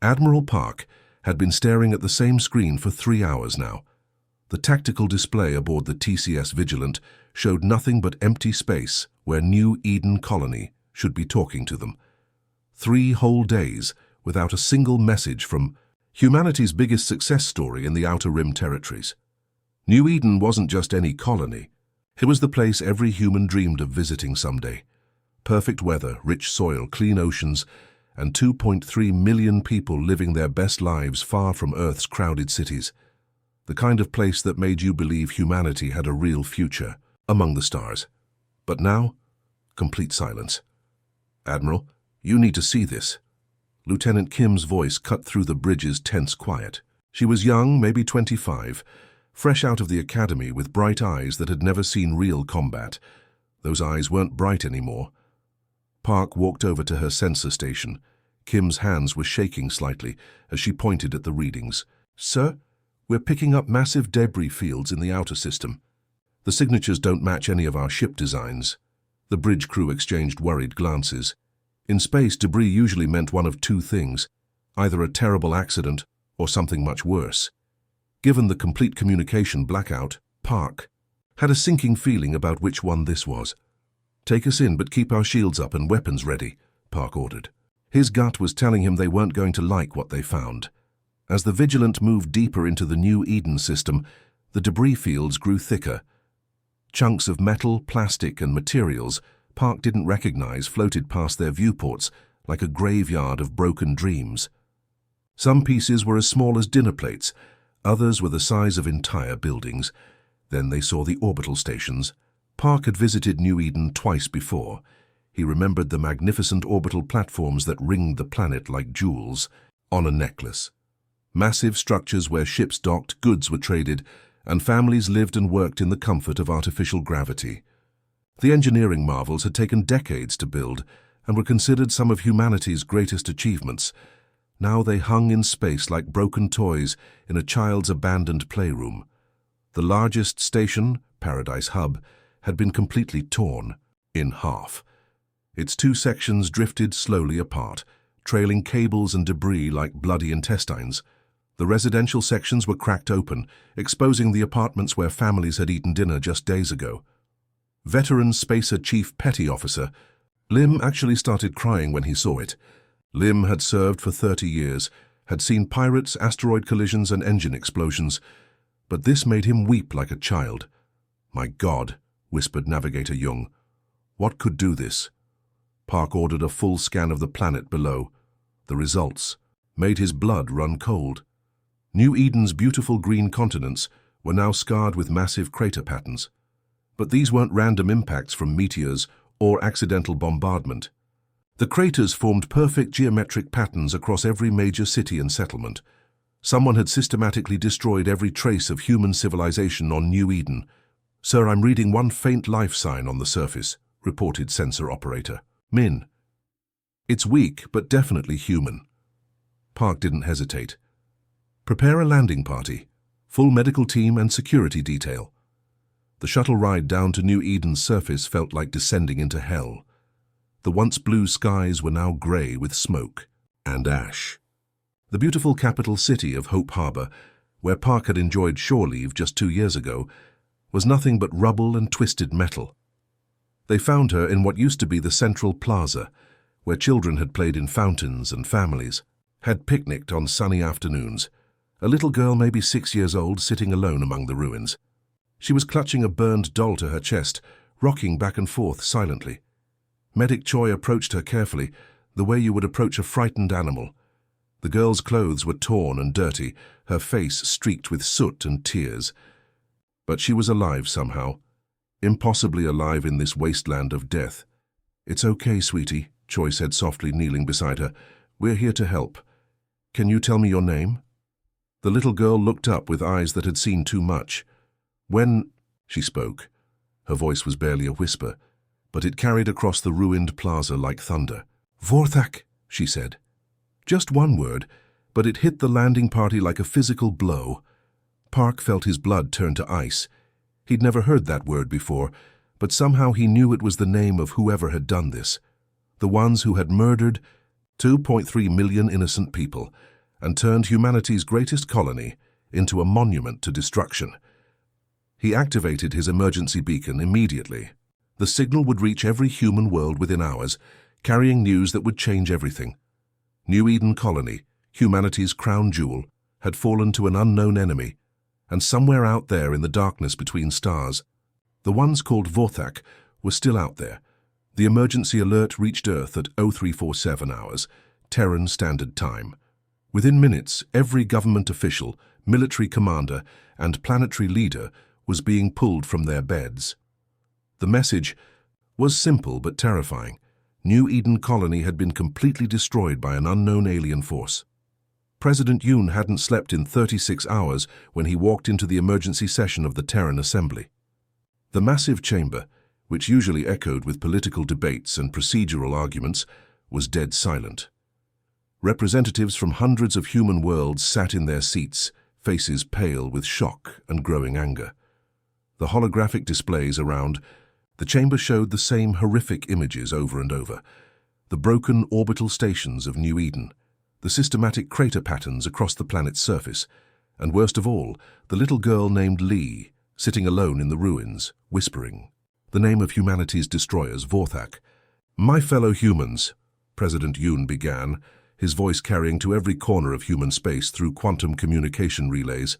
Admiral Park had been staring at the same screen for 3 hours now. The tactical display aboard the TCS Vigilant showed nothing but empty space where New Eden Colony should be talking to them. 3 whole days without a single message from humanity's biggest success story in the Outer Rim territories. New Eden wasn't just any colony. It was the place every human dreamed of visiting someday. Perfect weather, rich soil, clean oceans, and 2.3 million people living their best lives far from Earth's crowded cities. The kind of place that made you believe humanity had a real future among the stars. But now, complete silence. "Admiral, you need to see this." Lieutenant Kim's voice cut through the bridge's tense quiet. She was young, maybe 25, fresh out of the academy with bright eyes that had never seen real combat. Those eyes weren't bright anymore. Park walked over to her sensor station. Kim's hands were shaking slightly as she pointed at the readings. "Sir, we're picking up massive debris fields in the outer system. The signatures don't match any of our ship designs." The bridge crew exchanged worried glances. In space, debris usually meant one of 2 things, either a terrible accident or something much worse. Given the complete communication blackout, Park had a sinking feeling about which one this was. "Take us in, but keep our shields up and weapons ready," Park ordered. His gut was telling him they weren't going to like what they found. As the Vigilant moved deeper into the New Eden system, the debris fields grew thicker. Chunks of metal, plastic, and materials Park didn't recognize floated past their viewports like a graveyard of broken dreams. Some pieces were as small as dinner plates, others were the size of entire buildings. Then they saw the orbital stations. Park had visited New Eden twice before. He remembered the magnificent orbital platforms that ringed the planet like jewels on a necklace. Massive structures where ships docked, goods were traded, and families lived and worked in the comfort of artificial gravity. The engineering marvels had taken decades to build and were considered some of humanity's greatest achievements. Now they hung in space like broken toys in a child's abandoned playroom. The largest station, Paradise Hub, had been completely torn in half. Its 2 sections drifted slowly apart, trailing cables and debris like bloody intestines. The residential sections were cracked open, exposing the apartments where families had eaten dinner just days ago. Veteran Spacer Chief Petty Officer Lim actually started crying when he saw it. Lim had served for 30 years, had seen pirates, asteroid collisions, and engine explosions, but this made him weep like a child. "My God," whispered Navigator Jung. "What could do this?" Park ordered a full scan of the planet below. The results made his blood run cold. New Eden's beautiful green continents were now scarred with massive crater patterns. But these weren't random impacts from meteors or accidental bombardment. The craters formed perfect geometric patterns across every major city and settlement. Someone had systematically destroyed every trace of human civilization on New Eden. "Sir, I'm reading one faint life sign on the surface," reported sensor operator Min. "It's weak, but definitely human." Park didn't hesitate. "Prepare a landing party, full medical team and security detail." The shuttle ride down to New Eden's surface felt like descending into hell. The once blue skies were now gray with smoke and ash. The beautiful capital city of Hope Harbor, where Park had enjoyed shore leave just 2 years ago, was nothing but rubble and twisted metal. They found her in what used to be the central plaza, where children had played in fountains and families had picnicked on sunny afternoons. A little girl, maybe 6 years old, sitting alone among the ruins. She was clutching a burned doll to her chest, rocking back and forth silently. Medic Choi approached her carefully, the way you would approach a frightened animal. The girl's clothes were torn and dirty, her face streaked with soot and tears. But she was alive somehow, impossibly alive in this wasteland of death. "It's okay, sweetie," Choi said softly, kneeling beside her. "We're here to help. Can you tell me your name?" The little girl looked up with eyes that had seen too much. "When—" she spoke. Her voice was barely a whisper, but it carried across the ruined plaza like thunder. "Vorthak," she said. Just one word, but it hit the landing party like a physical blow. Park felt his blood turn to ice. He'd never heard that word before, but somehow he knew it was the name of whoever had done this. The ones who had murdered, 2.3 million innocent people, and turned humanity's greatest colony into a monument to destruction. He activated his emergency beacon immediately. The signal would reach every human world within hours, carrying news that would change everything. New Eden Colony, humanity's crown jewel, had fallen to an unknown enemy, and somewhere out there in the darkness between stars, the ones called Vorthak were still out there. The emergency alert reached Earth at 0347 hours, Terran Standard Time. Within minutes, every government official, military commander, and planetary leader was being pulled from their beds. The message was simple but terrifying. New Eden Colony had been completely destroyed by an unknown alien force. President Yoon hadn't slept in 36 hours when he walked into the emergency session of the Terran Assembly. The massive chamber, which usually echoed with political debates and procedural arguments, was dead silent. Representatives from hundreds of human worlds sat in their seats, faces pale with shock and growing anger. The holographic displays around the chamber showed the same horrific images over and over. The broken orbital stations of New Eden, the systematic crater patterns across the planet's surface, and worst of all, the little girl named Lee, sitting alone in the ruins, whispering the name of humanity's destroyers, Vorthak. "My fellow humans," President Yoon began, his voice carrying to every corner of human space through quantum communication relays.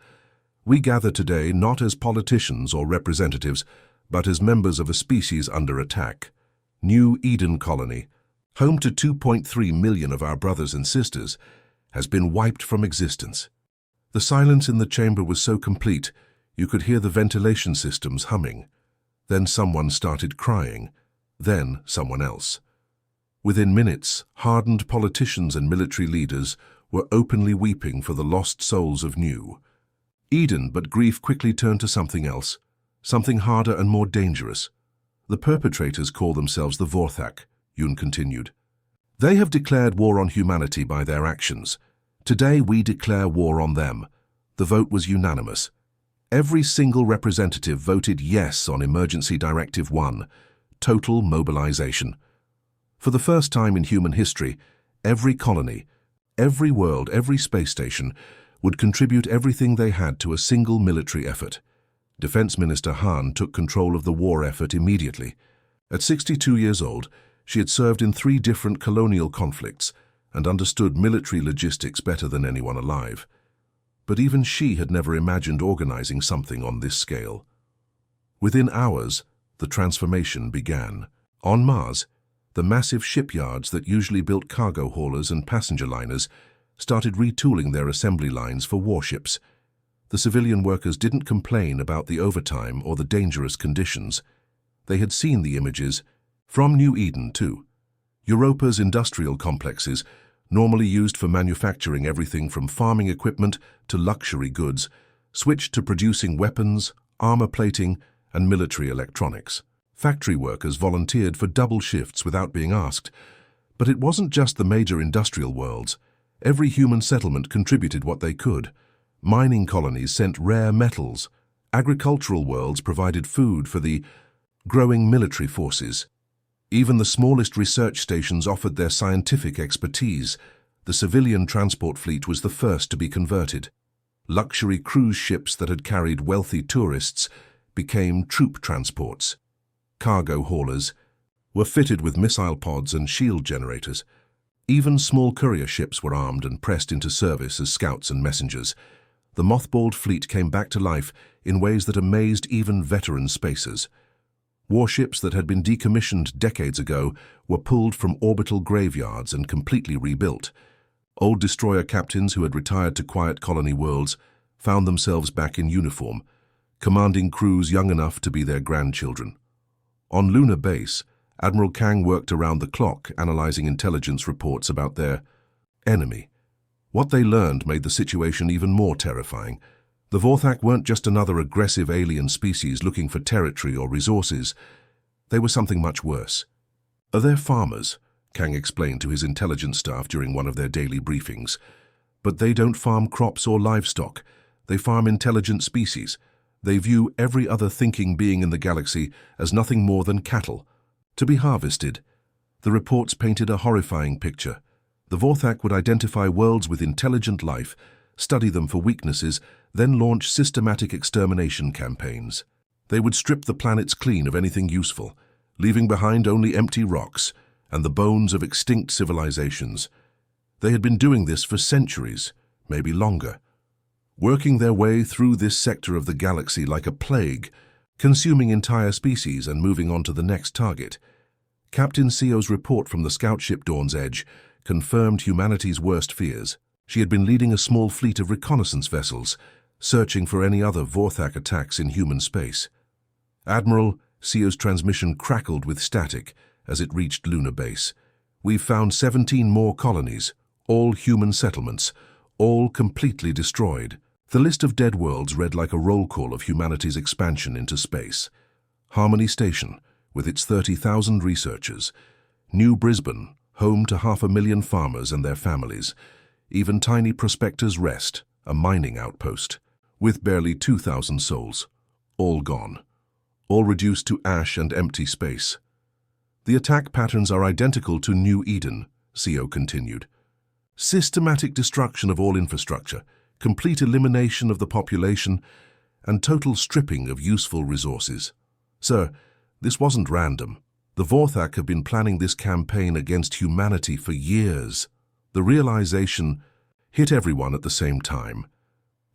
"We gather today not as politicians or representatives, but as members of a species under attack. New Eden Colony, home to 2.3 million of our brothers and sisters, has been wiped from existence." The silence in the chamber was so complete, you could hear the ventilation systems humming. Then someone started crying, then someone else. Within minutes, hardened politicians and military leaders were openly weeping for the lost souls of New Eden, but grief quickly turned to something else, something harder and more dangerous. "The perpetrators call themselves the Vorthak," Yoon continued. "They have declared war on humanity by their actions. Today we declare war on them." The vote was unanimous. Every single representative voted yes on Emergency Directive 1, total mobilization. For the first time in human history, every colony, every world, every space station would contribute everything they had to a single military effort. Defense Minister Han took control of the war effort immediately. At 62 years old, she had served in 3 different colonial conflicts and understood military logistics better than anyone alive. But even she had never imagined organizing something on this scale. Within hours, the transformation began. On Mars, the massive shipyards that usually built cargo haulers and passenger liners started retooling their assembly lines for warships. The civilian workers didn't complain about the overtime or the dangerous conditions. They had seen the images from New Eden, too. Europa's industrial complexes, normally used for manufacturing everything from farming equipment to luxury goods, switched to producing weapons, armor plating, and military electronics. Factory workers volunteered for double shifts without being asked. But it wasn't just the major industrial worlds. Every human settlement contributed what they could. Mining colonies sent rare metals. Agricultural worlds provided food for the growing military forces. Even the smallest research stations offered their scientific expertise. The civilian transport fleet was the first to be converted. Luxury cruise ships that had carried wealthy tourists became troop transports. Cargo haulers were fitted with missile pods and shield generators. Even small courier ships were armed and pressed into service as scouts and messengers. The mothballed fleet came back to life in ways that amazed even veteran spacers. Warships that had been decommissioned decades ago were pulled from orbital graveyards and completely rebuilt. Old destroyer captains who had retired to quiet colony worlds found themselves back in uniform, commanding crews young enough to be their grandchildren. On Lunar Base, Admiral Kang worked around the clock analyzing intelligence reports about their enemy. What they learned made the situation even more terrifying. The Vorthak weren't just another aggressive alien species looking for territory or resources. They were something much worse. "They're farmers," Kang explained to his intelligence staff during one of their daily briefings. "But they don't farm crops or livestock. They farm intelligent species. They view every other thinking being in the galaxy as nothing more than cattle, to be harvested." The reports painted a horrifying picture. The Vorthak would identify worlds with intelligent life, study them for weaknesses, then launch systematic extermination campaigns. They would strip the planets clean of anything useful, leaving behind only empty rocks and the bones of extinct civilizations. They had been doing this for centuries, maybe longer, working their way through this sector of the galaxy like a plague, consuming entire species and moving on to the next target. Captain Seo's report from the scout ship Dawn's Edge confirmed humanity's worst fears. She had been leading a small fleet of reconnaissance vessels, searching for any other Vorthak attacks in human space. Admiral, Seo's transmission crackled with static as it reached lunar base. We've found 17 more colonies, all human settlements, all completely destroyed. The list of dead worlds read like a roll call of humanity's expansion into space. Harmony Station, with its 30,000 researchers. New Brisbane, home to 500,000 farmers and their families. Even tiny Prospector's Rest, a mining outpost, with barely 2,000 souls. All gone. All reduced to ash and empty space. The attack patterns are identical to New Eden, CO continued. Systematic destruction of all infrastructure, complete elimination of the population, and total stripping of useful resources. Sir, this wasn't random. The Vorthak have been planning this campaign against humanity for years. The realization hit everyone at the same time.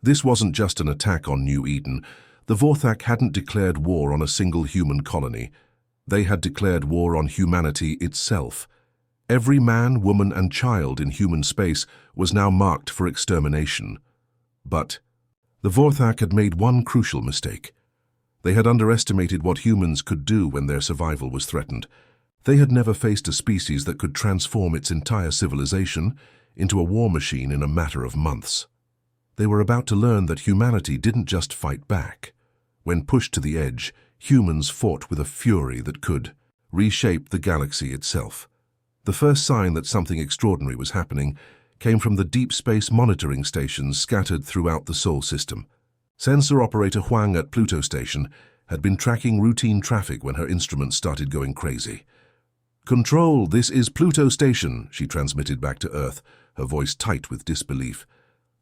This wasn't just an attack on New Eden. The Vorthak hadn't declared war on a single human colony. They had declared war on humanity itself. Every man, woman, and child in human space was now marked for extermination. But the Vorthak had made one crucial mistake. They had underestimated what humans could do when their survival was threatened. They had never faced a species that could transform its entire civilization into a war machine in a matter of months. They were about to learn that humanity didn't just fight back. When pushed to the edge, humans fought with a fury that could reshape the galaxy itself. The first sign that something extraordinary was happening came from the deep space monitoring stations scattered throughout the Sol system. Sensor operator Huang at Pluto Station had been tracking routine traffic when her instruments started going crazy. "Control, this is Pluto Station," she transmitted back to Earth, her voice tight with disbelief.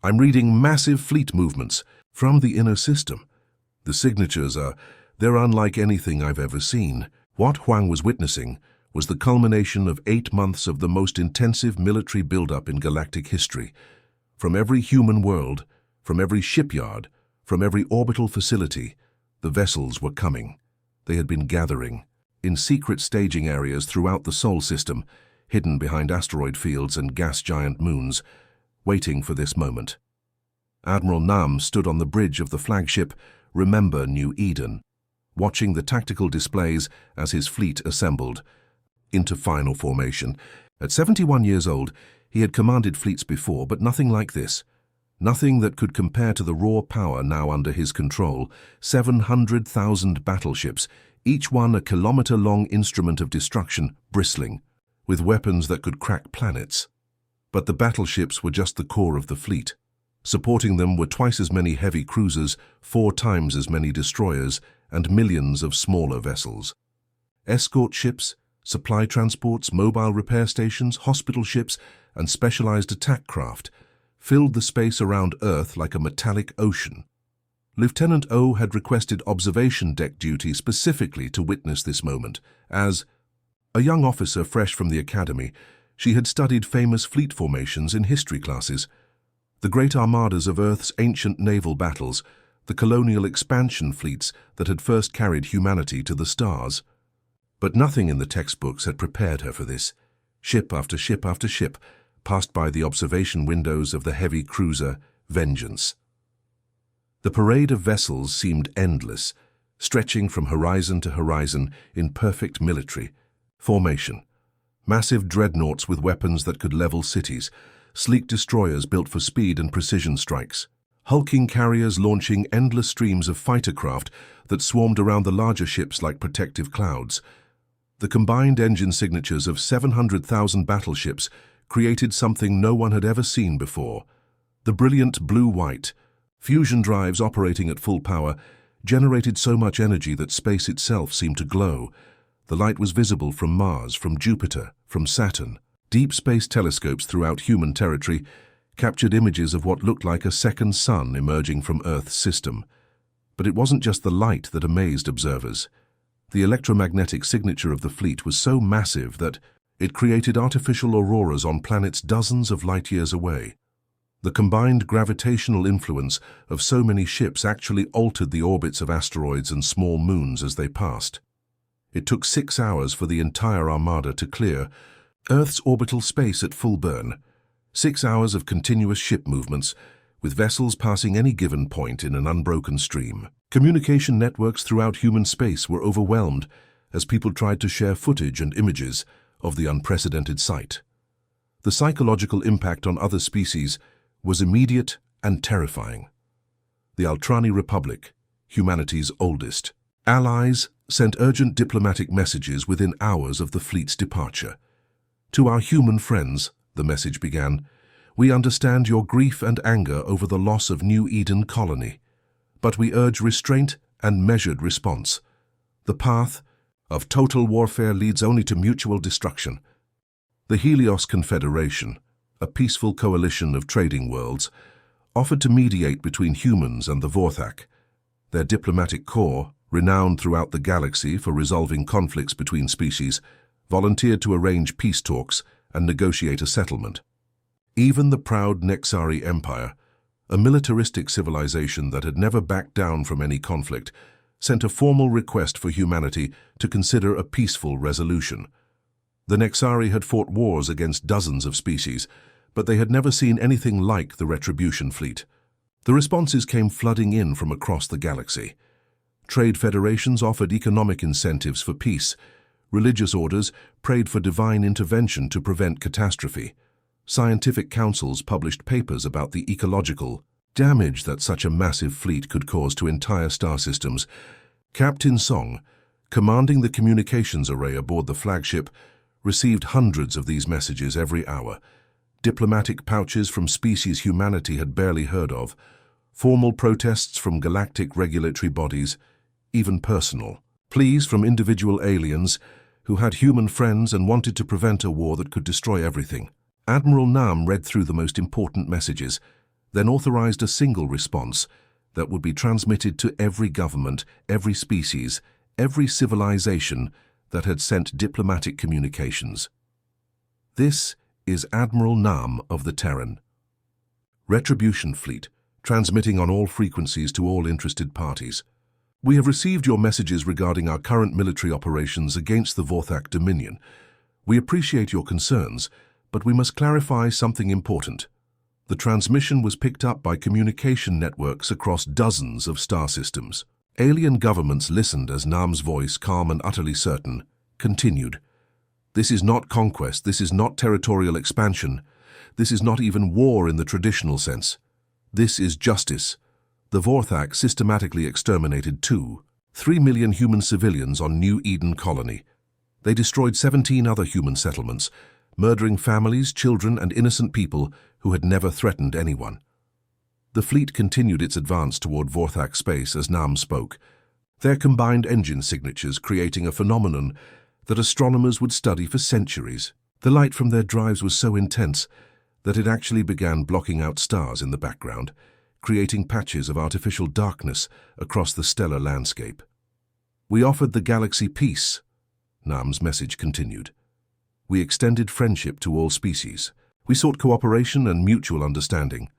"I'm reading massive fleet movements from the inner system. The signatures they're unlike anything I've ever seen." What Huang was witnessing was the culmination of 8 months of the most intensive military buildup in galactic history. From every human world, from every shipyard, from every orbital facility, the vessels were coming. They had been gathering in secret staging areas throughout the Sol system, hidden behind asteroid fields and gas giant moons, waiting for this moment. Admiral Nam stood on the bridge of the flagship Remember New Eden, watching the tactical displays as his fleet assembled into final formation. At 71 years old, he had commanded fleets before, but nothing like this. Nothing that could compare to the raw power now under his control. 700,000 battleships, each one a kilometer-long instrument of destruction, bristling, with weapons that could crack planets. But the battleships were just the core of the fleet. Supporting them were twice as many heavy cruisers, 4 times as many destroyers, and millions of smaller vessels. Escort ships, supply transports, mobile repair stations, hospital ships, and specialized attack craft filled the space around Earth like a metallic ocean. Lieutenant O had requested observation deck duty specifically to witness this moment. As a young officer fresh from the academy, she had studied famous fleet formations in history classes. The great armadas of Earth's ancient naval battles, the colonial expansion fleets that had first carried humanity to the stars. But nothing in the textbooks had prepared her for this. Ship after ship after ship passed by the observation windows of the heavy cruiser Vengeance. The parade of vessels seemed endless, stretching from horizon to horizon in perfect military formation. Massive dreadnoughts with weapons that could level cities, sleek destroyers built for speed and precision strikes, hulking carriers launching endless streams of fighter craft that swarmed around the larger ships like protective clouds. The combined engine signatures of 700,000 battleships created something no one had ever seen before. The brilliant blue-white fusion drives operating at full power generated so much energy that space itself seemed to glow. The light was visible from Mars, from Jupiter, from Saturn. Deep space telescopes throughout human territory captured images of what looked like a second sun emerging from Earth's system. But it wasn't just the light that amazed observers. The electromagnetic signature of the fleet was so massive that it created artificial auroras on planets dozens of light years away. The combined gravitational influence of so many ships actually altered the orbits of asteroids and small moons as they passed. It took 6 hours for the entire armada to clear Earth's orbital space at full burn. 6 hours of continuous ship movements, with vessels passing any given point in an unbroken stream. Communication networks throughout human space were overwhelmed as people tried to share footage and images of the unprecedented sight. The psychological impact on other species was immediate and terrifying. The Altrani Republic, humanity's oldest, allies sent urgent diplomatic messages within hours of the fleet's departure. To our human friends, the message began, we understand your grief and anger over the loss of New Eden colony, but we urge restraint and measured response. The path of total warfare leads only to mutual destruction. The Helios Confederation, a peaceful coalition of trading worlds, offered to mediate between humans and the Vorthak. Their diplomatic corps, renowned throughout the galaxy for resolving conflicts between species, volunteered to arrange peace talks and negotiate a settlement. Even the proud Nexari Empire, a militaristic civilization that had never backed down from any conflict, sent a formal request for humanity to consider a peaceful resolution. The Nexari had fought wars against dozens of species, but they had never seen anything like the Retribution fleet. The responses came flooding in from across the galaxy. Trade federations offered economic incentives for peace. Religious orders prayed for divine intervention to prevent catastrophe. Scientific councils published papers about the ecological damage that such a massive fleet could cause to entire star systems. Captain Song, commanding the communications array aboard the flagship, received hundreds of these messages every hour. Diplomatic pouches from species humanity had barely heard of, formal protests from galactic regulatory bodies, even personal pleas from individual aliens who had human friends and wanted to prevent a war that could destroy everything. Admiral Nam read through the most important messages, then authorized a single response that would be transmitted to every government, every species, every civilization that had sent diplomatic communications. This is Admiral Nam of the Terran. Retribution Fleet, transmitting on all frequencies to all interested parties. We have received your messages regarding our current military operations against the Vorthak Dominion. We appreciate your concerns, but we must clarify something important. The transmission was picked up by communication networks across dozens of star systems. Alien governments listened as Nam's voice, calm and utterly certain, continued. This is not conquest, this is not territorial expansion, this is not even war in the traditional sense. This is justice. The Vorthak systematically exterminated 3 million human civilians on New Eden colony. They destroyed 17 other human settlements, murdering families, children, and innocent people who had never threatened anyone. The fleet continued its advance toward Vorthak space as Nam spoke, their combined engine signatures creating a phenomenon that astronomers would study for centuries. The light from their drives was so intense that it actually began blocking out stars in the background, creating patches of artificial darkness across the stellar landscape. We offered the galaxy peace, Nam's message continued. We extended friendship to all species. We sought cooperation and mutual understanding.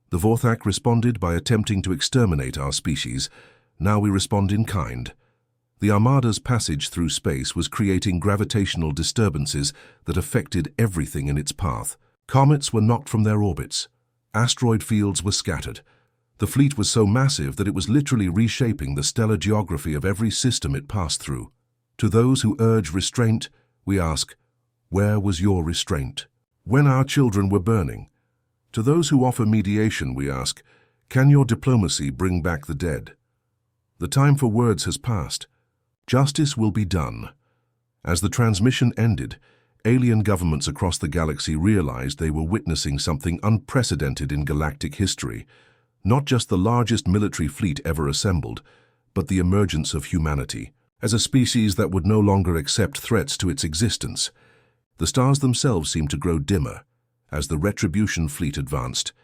The Vorthak responded by attempting to exterminate our species. Now we respond in kind. The Armada's passage through space was creating gravitational disturbances that affected everything in its path. Comets were knocked from their orbits. Asteroid fields were scattered. The fleet was so massive that it was literally reshaping the stellar geography of every system it passed through. To those who urge restraint, we ask, where was your restraint when our children were burning? To those who offer mediation, we ask, can your diplomacy bring back the dead? The time for words has passed. Justice will be done. As the transmission ended, alien governments across the galaxy realized they were witnessing something unprecedented in galactic history, not just the largest military fleet ever assembled, but the emergence of humanity as a species that would no longer accept threats to its existence. The stars themselves seemed to grow dimmer as the Retribution fleet advanced,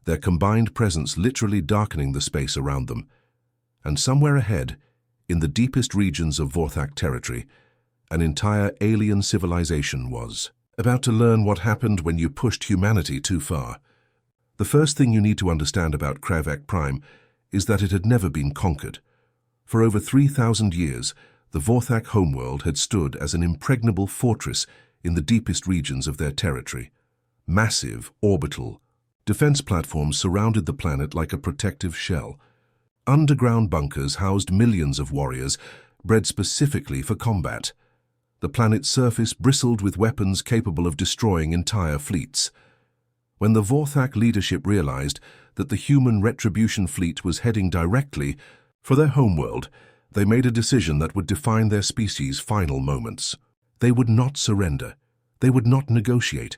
their combined presence literally darkening the space around them. And somewhere ahead, in the deepest regions of Vorthak territory, an entire alien civilization was about to learn what happened when you pushed humanity too far. The first thing you need to understand about Kravak Prime is that it had never been conquered. For over 3,000 years, the Vorthak homeworld had stood as an impregnable fortress in the deepest regions of their territory. Massive, orbital, defense platforms surrounded the planet like a protective shell. Underground bunkers housed millions of warriors, bred specifically for combat. The planet's surface bristled with weapons capable of destroying entire fleets. When the Vorthak leadership realized that the human Retribution fleet was heading directly for their homeworld, they made a decision that would define their species' final moments. They would not surrender. They would not negotiate.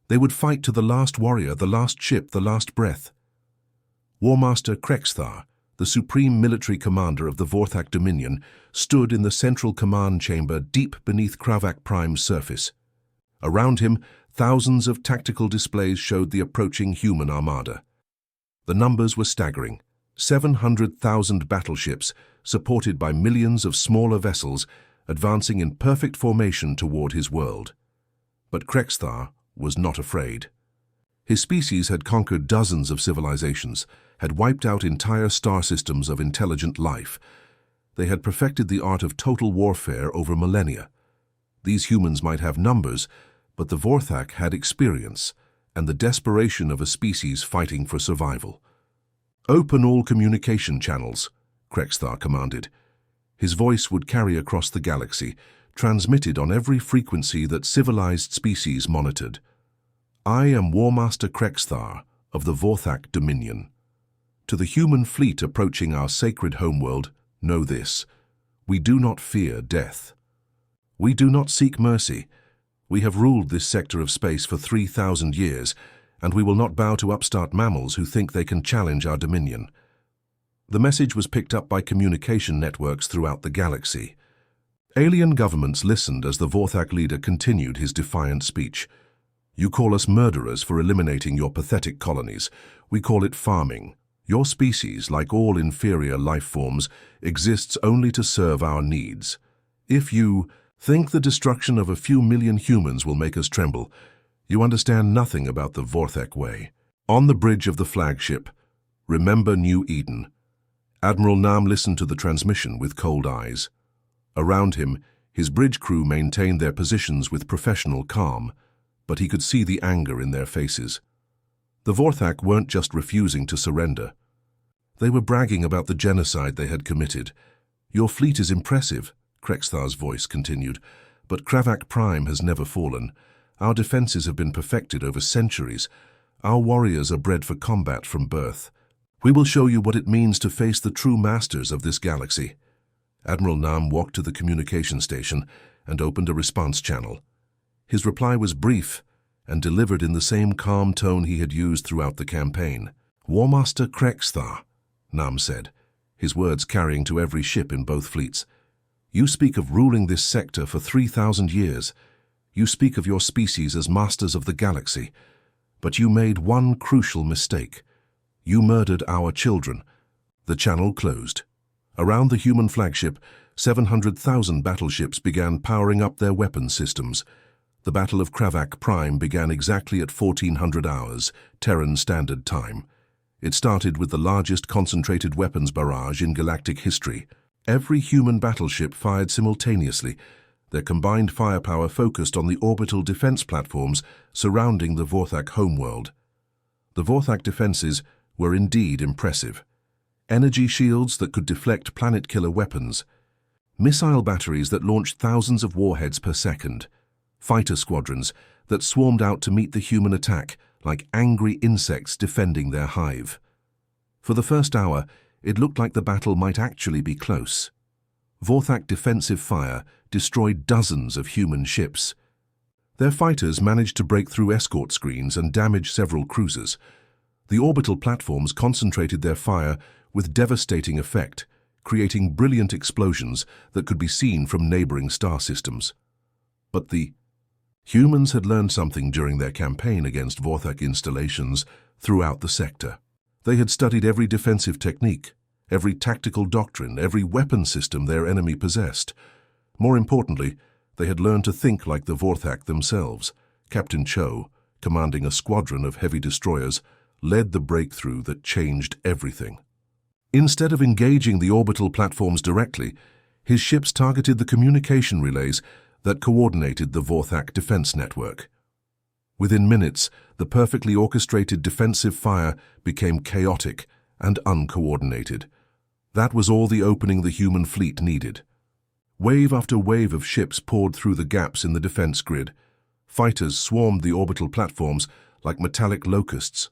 They would fight to the last warrior, the last ship, the last breath. Warmaster Krexthar, the supreme military commander of the Vorthak Dominion, stood in the central command chamber deep beneath Kravak Prime's surface. Around him, thousands of tactical displays showed the approaching human armada. The numbers were staggering. 700,000 battleships, supported by millions of smaller vessels, advancing in perfect formation toward his world. But Krexthar was not afraid. His species had conquered dozens of civilizations, had wiped out entire star systems of intelligent life. They had perfected the art of total warfare over millennia. These humans might have numbers, but the Vorthak had experience and the desperation of a species fighting for survival. "Open all communication channels," Krexthar commanded. His voice would carry across the galaxy, transmitted on every frequency that civilized species monitored. "I am Warmaster Krexthar of the Vorthak Dominion. To the human fleet approaching our sacred homeworld, know this: we do not fear death. We do not seek mercy. We have ruled this sector of space for 3,000 years, and we will not bow to upstart mammals who think they can challenge our dominion." The message was picked up by communication networks throughout the galaxy. Alien governments listened as the Vorthak leader continued his defiant speech. "You call us murderers for eliminating your pathetic colonies. We call it farming. Your species, like all inferior life forms, exists only to serve our needs. If you think the destruction of a few million humans will make us tremble, you understand nothing about the Vorthak way." On the bridge of the flagship, "Remember New Eden," Admiral Nam listened to the transmission with cold eyes. Around him, his bridge crew maintained their positions with professional calm, but he could see the anger in their faces. The Vorthak weren't just refusing to surrender. They were bragging about the genocide they had committed. "Your fleet is impressive," Krexthar's voice continued, "but Kravak Prime has never fallen. Our defenses have been perfected over centuries. Our warriors are bred for combat from birth. We will show you what it means to face the true masters of this galaxy." Admiral Nam walked to the communication station and opened a response channel. His reply was brief and delivered in the same calm tone he had used throughout the campaign. "Warmaster Krexthar," Nam said, his words carrying to every ship in both fleets. "You speak of ruling this sector for 3,000 years. You speak of your species as masters of the galaxy. But you made one crucial mistake. You murdered our children." The channel closed. Around the human flagship, 700,000 battleships began powering up their weapon systems. The Battle of Kravak Prime began exactly at 1400 hours, Terran Standard Time. It started with the largest concentrated weapons barrage in galactic history. Every human battleship fired simultaneously, their combined firepower focused on the orbital defense platforms surrounding the Vorthak homeworld. The Vorthak defenses were indeed impressive. Energy shields that could deflect planet-killer weapons, missile batteries that launched thousands of warheads per second, fighter squadrons that swarmed out to meet the human attack like angry insects defending their hive. For the first hour, it looked like the battle might actually be close. Vorthak defensive fire destroyed dozens of human ships. Their fighters managed to break through escort screens and damage several cruisers. The orbital platforms concentrated their fire with devastating effect, creating brilliant explosions that could be seen from neighboring star systems. But the Humans had learned something during their campaign against Vorthak installations throughout the sector. They had studied every defensive technique, every tactical doctrine, every weapon system their enemy possessed. More importantly, they had learned to think like the Vorthak themselves. Captain Cho, commanding a squadron of heavy destroyers, led the breakthrough that changed everything. Instead of engaging the orbital platforms directly, his ships targeted the communication relays that coordinated the Vorthak defense network. Within minutes, the perfectly orchestrated defensive fire became chaotic and uncoordinated. That was all the opening the human fleet needed. Wave after wave of ships poured through the gaps in the defense grid. Fighters swarmed the orbital platforms like metallic locusts.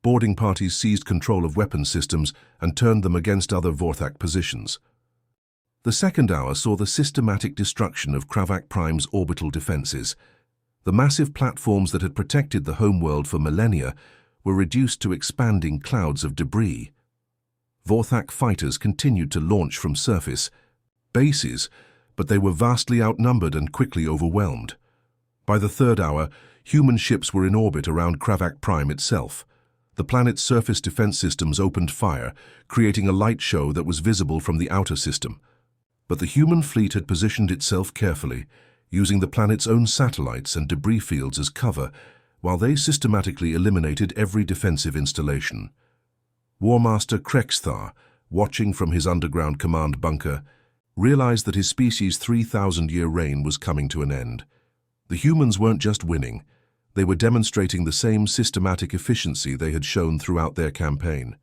Boarding parties seized control of weapon systems and turned them against other Vorthak positions. The second hour saw the systematic destruction of Kravak Prime's orbital defenses. The massive platforms that had protected the homeworld for millennia were reduced to expanding clouds of debris. Vorthak fighters continued to launch from surface bases, but they were vastly outnumbered and quickly overwhelmed. By the third hour, human ships were in orbit around Kravak Prime itself. The planet's surface defense systems opened fire, creating a light show that was visible from the outer system. But the human fleet had positioned itself carefully, using the planet's own satellites and debris fields as cover, while they systematically eliminated every defensive installation. Warmaster Krexthar, watching from his underground command bunker, realized that his species' 3,000-year reign was coming to an end. The humans weren't just winning, they were demonstrating the same systematic efficiency they had shown throughout their campaign.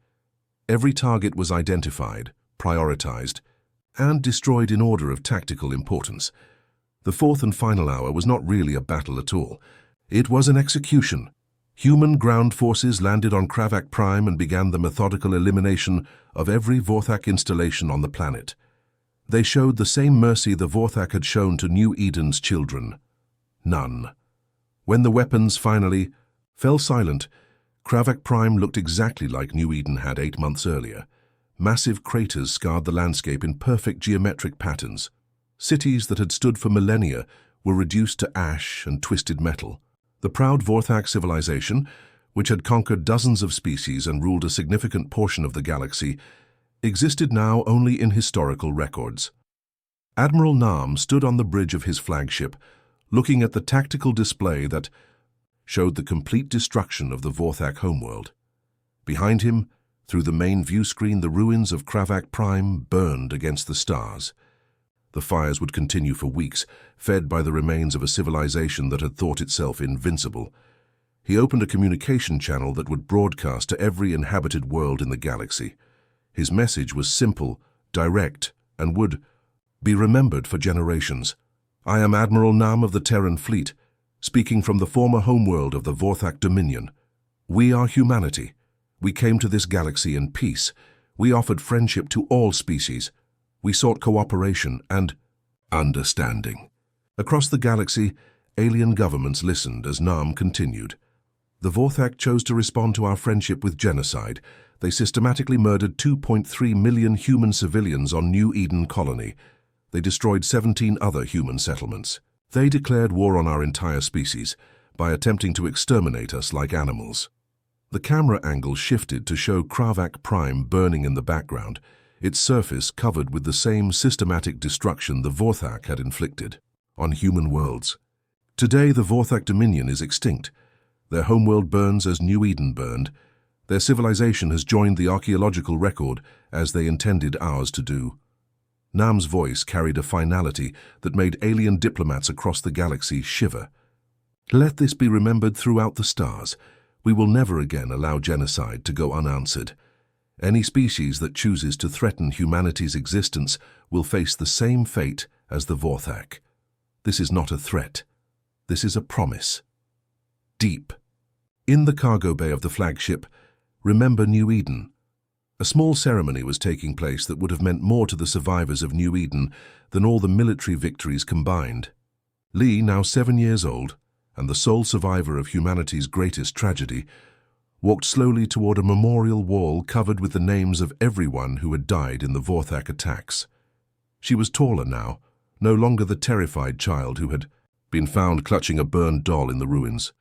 Every target was identified, prioritized, and destroyed in order of tactical importance. The fourth and final hour was not really a battle at all. It was an execution. Human ground forces landed on Kravak Prime and began the methodical elimination of every Vorthak installation on the planet. They showed the same mercy the Vorthak had shown to New Eden's children. None. When the weapons finally fell silent, Kravak Prime looked exactly like New Eden had 8 months earlier. Massive craters scarred the landscape in perfect geometric patterns. Cities that had stood for millennia were reduced to ash and twisted metal. The proud Vorthak civilization, which had conquered dozens of species and ruled a significant portion of the galaxy, existed now only in historical records. Admiral Nam stood on the bridge of his flagship, looking at the tactical display that showed the complete destruction of the Vorthak homeworld. Behind him, through the main view screen, the ruins of Kravak Prime burned against the stars. The fires would continue for weeks, fed by the remains of a civilization that had thought itself invincible. He opened a communication channel that would broadcast to every inhabited world in the galaxy. His message was simple, direct, and would be remembered for generations. I am Admiral Nam of the Terran Fleet, speaking from the former homeworld of the Vorthak Dominion. We are humanity. We came to this galaxy in peace. We offered friendship to all species. We sought cooperation and understanding. Across the galaxy, alien governments listened as Nam continued. The Vorthak chose to respond to our friendship with genocide. They systematically murdered 2.3 million human civilians on New Eden Colony. They destroyed 17 other human settlements. They declared war on our entire species by attempting to exterminate us like animals. The camera angle shifted to show Kravak Prime burning in the background, its surface covered with the same systematic destruction the Vorthak had inflicted on human worlds. Today, the Vorthak Dominion is extinct. Their homeworld burns as New Eden burned. Their civilization has joined the archaeological record as they intended ours to do. Nam's voice carried a finality that made alien diplomats across the galaxy shiver. Let this be remembered throughout the stars. We will never again allow genocide to go unanswered. Any species that chooses to threaten humanity's existence will face the same fate as the Vorthak. This is not a threat. This is a promise. Deep. In the cargo bay of the flagship, remember New Eden. A small ceremony was taking place that would have meant more to the survivors of New Eden than all the military victories combined. Lee, now 7 years old, and the sole survivor of humanity's greatest tragedy, walked slowly toward a memorial wall covered with the names of everyone who had died in the Vorthak attacks. She was taller now, no longer the terrified child who had been found clutching a burned doll in the ruins.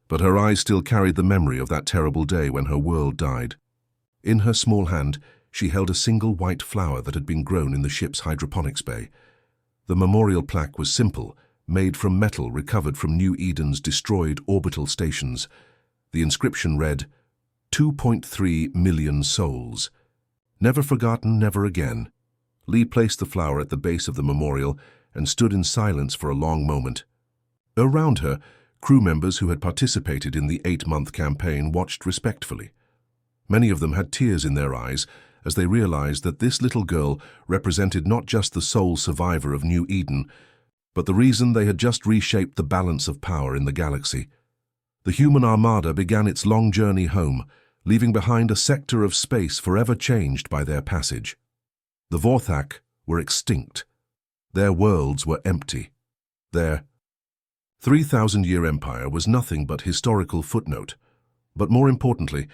But her eyes still carried the memory of that terrible day when her world died. In her small hand, she held a single white flower that had been grown in the ship's hydroponics bay. The memorial plaque was simple, made from metal recovered from New Eden's destroyed orbital stations. The inscription read, 2.3 million souls. Never forgotten, never again. Lee placed the flower at the base of the memorial and stood in silence for a long moment. Around her, crew members who had participated in the 8-month campaign watched respectfully. Many of them had tears in their eyes as they realized that this little girl represented not just the sole survivor of New Eden, but the reason they had just reshaped the balance of power in the galaxy. The human armada began its long journey home, leaving behind a sector of space forever changed by their passage. The Vorthak were extinct. Their worlds were empty. Their 3,000-year empire was nothing but historical footnote. But more importantly,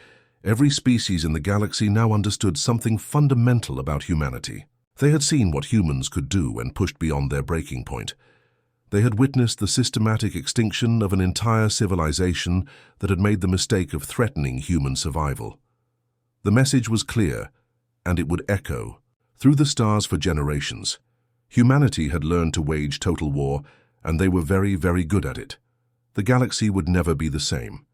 every species in the galaxy now understood something fundamental about humanity. They had seen what humans could do when pushed beyond their breaking point. They had witnessed the systematic extinction of an entire civilization that had made the mistake of threatening human survival. The message was clear, and it would echo through the stars for generations. Humanity had learned to wage total war, and they were very, very good at it. The galaxy would never be the same.